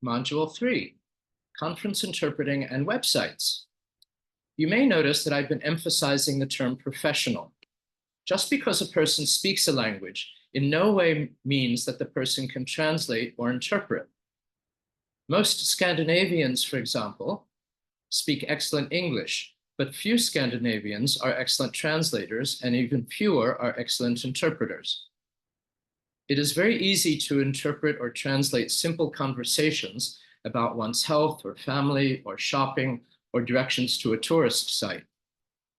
Module 3, Conference Interpreting and Websites. You may notice that I've been emphasizing the term professional. Just because a person speaks a language in no way means that the person can translate or interpret. Most Scandinavians, for example, speak excellent English, but few Scandinavians are excellent translators, and even fewer are excellent interpreters. It is very easy to interpret or translate simple conversations about one's health or family or shopping or directions to a tourist site.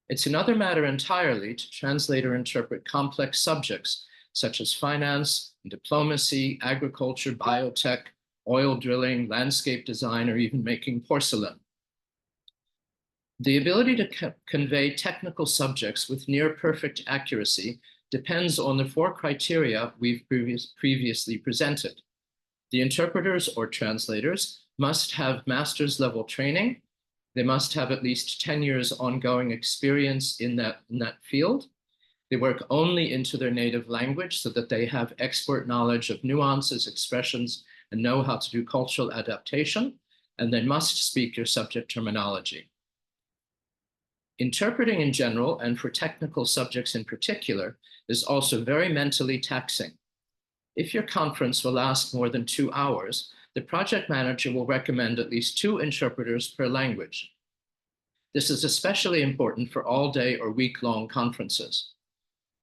It's another matter entirely to translate or interpret complex subjects such as finance, diplomacy, agriculture, biotech, oil drilling, landscape design, or even making porcelain. The ability to convey technical subjects with near perfect accuracy depends on the 4 criteria we've previously presented. The interpreters or translators must have master's level training. They must have at least 10 years ongoing experience in that field. They work only into their native language so that they have expert knowledge of nuances, expressions, and know how to do cultural adaptation. And they must speak your subject terminology. Interpreting in general, and for technical subjects in particular, is also very mentally taxing. If your conference will last more than 2 hours, the project manager will recommend at least 2 interpreters per language. This is especially important for all-day or week-long conferences.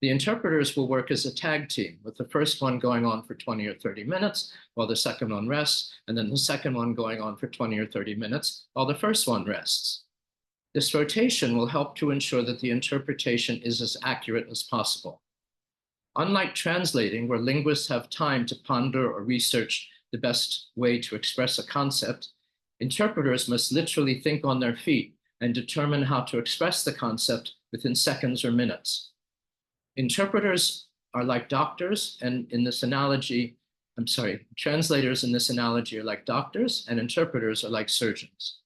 The interpreters will work as a tag team, with the first one going on for 20 or 30 minutes, while the second one rests, and then the second one going on for 20 or 30 minutes, while the first one rests. This rotation will help to ensure that the interpretation is as accurate as possible. Unlike translating, where linguists have time to ponder or research the best way to express a concept, interpreters must literally think on their feet and determine how to express the concept within seconds or minutes. Interpreters are like doctors, and in this analogy, translators in this analogy are like doctors, and interpreters are like surgeons.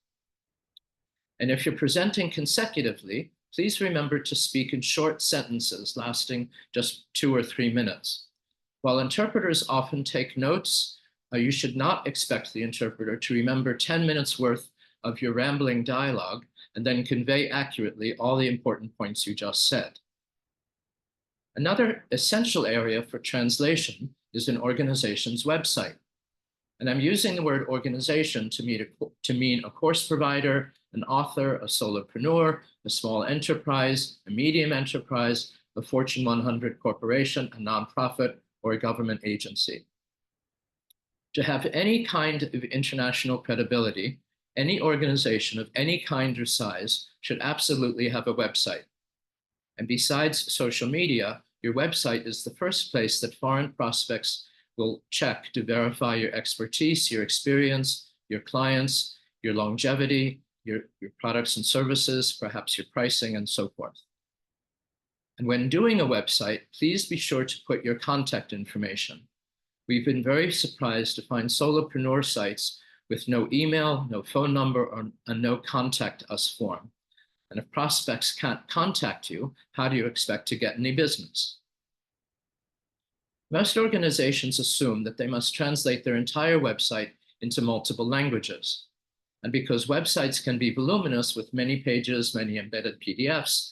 And if you're presenting consecutively, please remember to speak in short sentences lasting just 2 or 3 minutes. While interpreters often take notes, you should not expect the interpreter to remember 10 minutes worth of your rambling dialogue and then convey accurately all the important points you just said. Another essential area for translation is an organization's website. And I'm using the word organization to mean a course provider, an author, a solopreneur, a small enterprise, a medium enterprise, a Fortune 100 corporation, a nonprofit, or a government agency. To have any kind of international credibility, any organization of any kind or size should absolutely have a website. And besides social media, your website is the first place that foreign prospects will check to verify your expertise, your experience, your clients, your longevity, your products and services, perhaps your pricing, and so forth. And when doing a website, please be sure to put your contact information. We've been very surprised to find solopreneur sites with no email, no phone number, and no contact us form. And if prospects can't contact you, how do you expect to get any business? Most organizations assume that they must translate their entire website into multiple languages. And because websites can be voluminous with many pages, many embedded PDFs,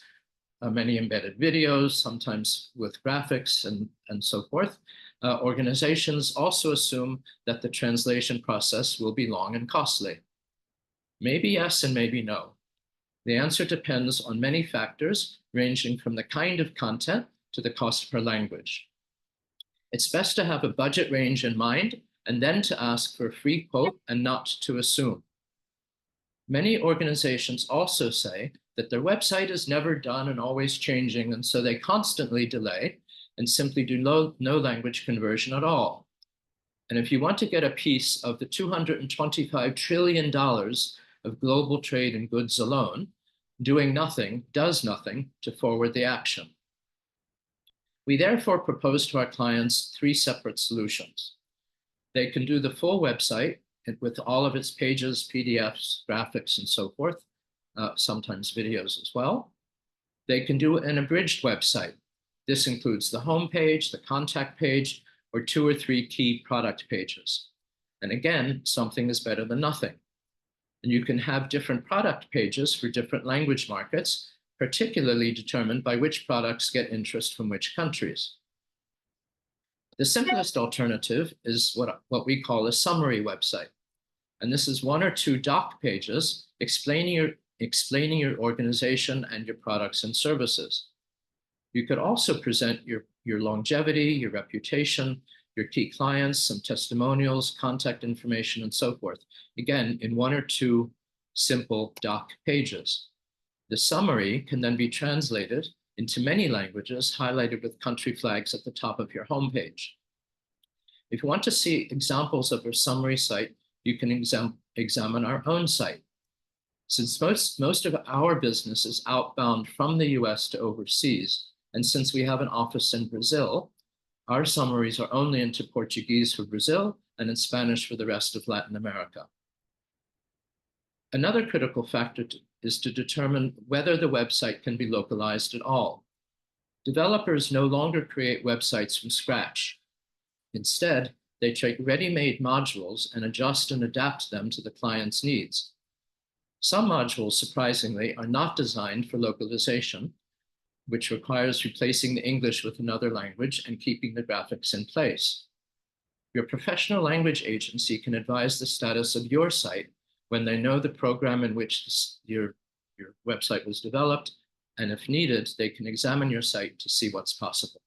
many embedded videos, sometimes with graphics and so forth, organizations also assume that the translation process will be long and costly. Maybe yes and maybe no. The answer depends on many factors, ranging from the kind of content to the cost per language. It's best to have a budget range in mind and then to ask for a free quote and not to assume. Many organizations also say that their website is never done and always changing, and so they constantly delay and simply do no language conversion at all. And if you want to get a piece of the $225 trillion of global trade in goods alone, doing nothing does nothing to forward the action. We therefore propose to our clients 3 separate solutions. They can do the full website with all of its pages, PDFs, graphics, and so forth, sometimes videos as well. They can do an abridged website. This includes the home page, the contact page, or 2 or 3 key product pages. And again, something is better than nothing. And you can have different product pages for different language markets, particularly determined by which products get interest from which countries. The simplest alternative is what we call a summary website. And this is one or two doc pages explaining your organization and your products and services. You could also present your longevity, your reputation, your key clients, some testimonials, contact information, and so forth. Again, in one or two simple doc pages. The summary can then be translated into many languages, highlighted with country flags at the top of your homepage. If you want to see examples of a summary site, you can examine our own site. Since most of our business is outbound from the US to overseas, and since we have an office in Brazil, our summaries are only into Portuguese for Brazil and in Spanish for the rest of Latin America. Another critical factor is to determine whether the website can be localized at all. Developers no longer create websites from scratch. Instead, they take ready-made modules and adjust and adapt them to the client's needs. Some modules, surprisingly, are not designed for localization, which requires replacing the English with another language and keeping the graphics in place. Your professional language agency can advise the status of your site when they know the program in which your website was developed, and if needed, they can examine your site to see what's possible.